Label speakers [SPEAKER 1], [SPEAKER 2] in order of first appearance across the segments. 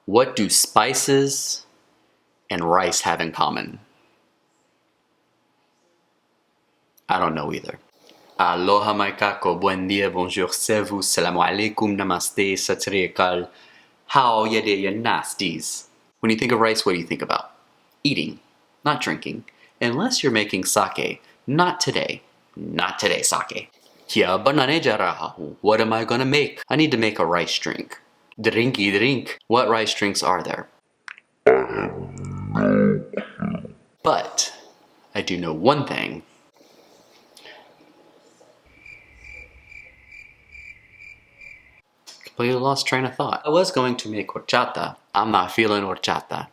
[SPEAKER 1] What do spices and rice have in common? I don't know either. Aloha maikako, buen dia, bonjour, sevu, salamu alaikum, namaste, satsrikal. How ya day, ya nasties? When you think of rice, what do you think about? Eating, not drinking. Unless you're making sake. Not today. Not today, sake. Kia banane jarahahu. What am I gonna make? I need to make a rice drink. Drinky drink. What rice drinks are there? But I do know one thing. Completely lost train of thought. I was going to make horchata. I'm not feeling horchata.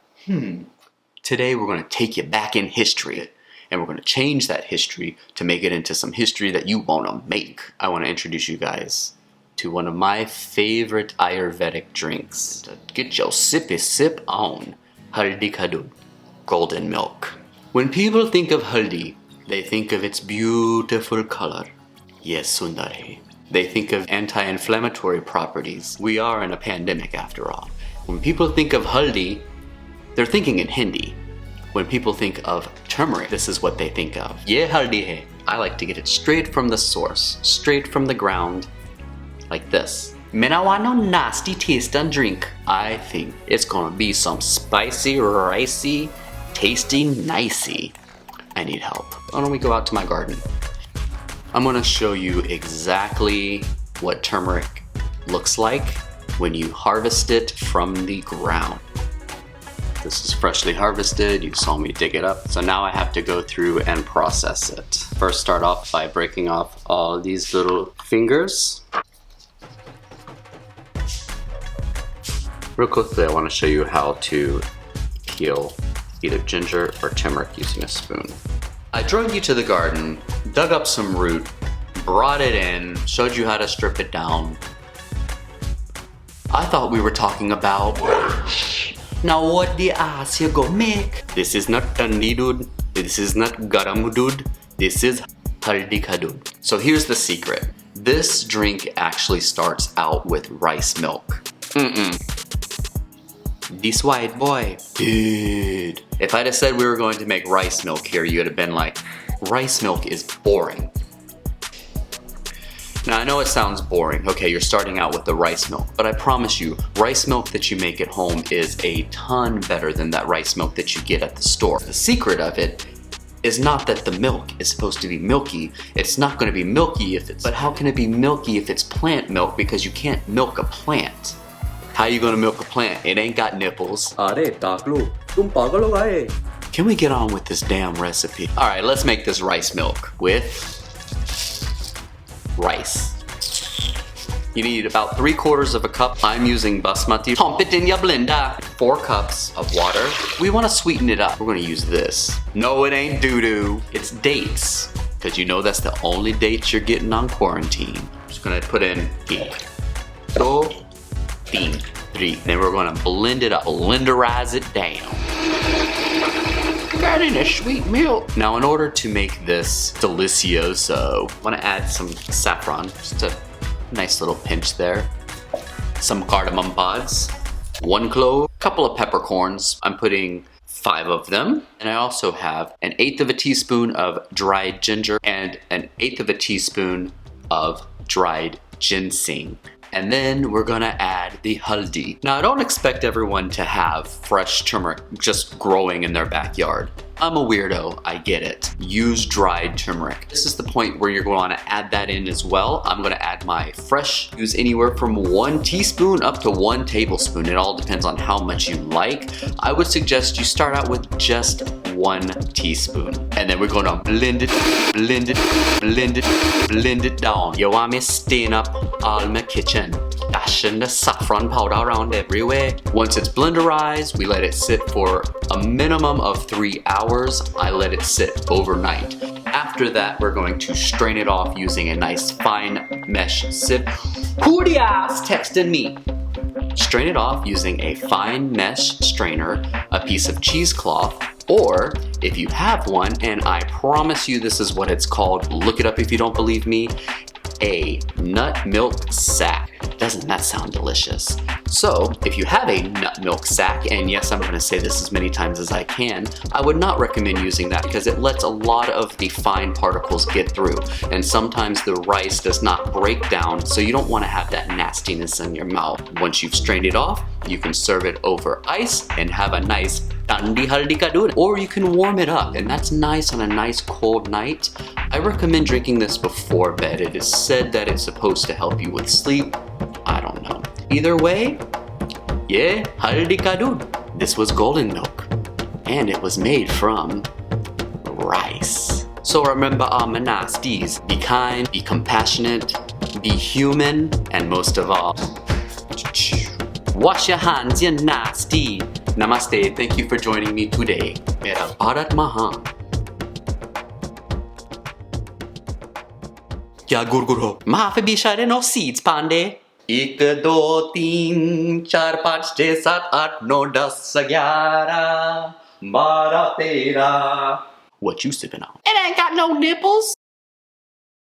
[SPEAKER 1] Today we're going to take you back in history. And we're going to change that history to make it into some history that you want to make. I want to introduce you guys to one of my favorite ayurvedic drinks. To get your sippy sip on. Haldi Doodh, golden milk. When people think of haldi, they think of its beautiful color. Yes, sundari. They think of anti-inflammatory properties. We are in a pandemic after all. When people think of haldi, they're thinking in Hindi. When people think of turmeric, this is what they think of. Ye haldi hai. I like to get it straight from the source, straight from the ground, like this. Mena want no nasty taste and drink. I think it's gonna be some spicy, ricey, tasty, nicey. I need help. Why don't we go out to my garden? I'm gonna show you exactly what turmeric looks like when you harvest it from the ground. This is freshly harvested, you saw me dig it up. So now I have to go through and process it. First start off by breaking off all these little fingers. Real quickly, I want to show you how to peel either ginger or turmeric using a spoon. I drove you to the garden, dug up some root, brought it in, showed you how to strip it down. I thought we were talking about now what the ass you go make? This is not tandi doodh, this is not garam doodh, this is haldi doodh. So here's the secret. This drink actually starts out with rice milk. This white boy, dude. If I'd have said we were going to make rice milk here, you'd have been like, rice milk is boring. Now I know it sounds boring. Okay, you're starting out with the rice milk, but I promise you, rice milk that you make at home is a ton better than that rice milk that you get at the store. The secret of it is not that the milk is supposed to be milky. It's not going to be milky if it's, but how can it be milky if it's plant milk? Because you can't milk a plant. How you gonna milk a plant? It ain't got nipples. Can we get on with this damn recipe? All right, let's make this rice milk with rice. You need about 3/4 of a cup. I'm using basmati. Pump it in your blender. 4 cups of water. We want to sweeten it up. We're going to use this. No, it ain't doo-doo. It's dates. Because you know that's the only dates you're getting on quarantine. I'm just going to put in 2, 3. Then we're going to blend it up. Blenderize it down. Got in a sweet milk. Now in order to make this delicioso, I want to add some saffron. Just a nice little pinch there. Some cardamom pods. 1 clove. A couple of peppercorns. I'm putting 5 of them. And I also have 1/8 of a teaspoon of dried ginger and 1/8 of a teaspoon of dried ginseng. And then we're gonna add the haldi. Now I don't expect everyone to have fresh turmeric just growing in their backyard. I'm a weirdo, I get it. Use dried turmeric. This is the point where you're gonna add that in as well. I'm gonna add my fresh, use anywhere from 1 teaspoon up to 1 tablespoon. It all depends on how much you like. I would suggest you start out with just 1 teaspoon. And then we're gonna blend it, blend it, blend it, blend it down. You want me to stain up all my kitchen. Dashing the saffron powder around everywhere. Once it's blenderized, we let it sit for a minimum of 3 hours. I let it sit overnight. After that, we're going to strain it off using a nice fine mesh sieve. Who the ass texting me? Strain it off using a fine mesh strainer, a piece of cheesecloth, or if you have one, and I promise you this is what it's called, look it up if you don't believe me, a nut milk sack. Doesn't that sound delicious? So, if you have a nut milk sack, and yes, I'm going to say this as many times as I can, I would not recommend using that because it lets a lot of the fine particles get through. And sometimes the rice does not break down, so you don't want to have that nastiness in your mouth. Once you've strained it off, you can serve it over ice and have a nice Thandi Haldi ka Doodh. Or you can warm it up, and that's nice on a nice cold night. I recommend drinking this before bed. It is said that it's supposed to help you with sleep. I don't know. Either way, yeah, Haldi ka Doodh. This was golden milk, and it was made from rice. So remember our nasties. Be kind, be compassionate, be human, and most of all, wash your hands, you're nasty. Namaste, thank you for joining me today. Mera Bharat Mahan. क्या गुरगुर हो? माफी भी शायद no seeds Pandey. 1 2 3 4 5 6 7 8 9 10 11 12 13. What you sipping on? It ain't got no nipples.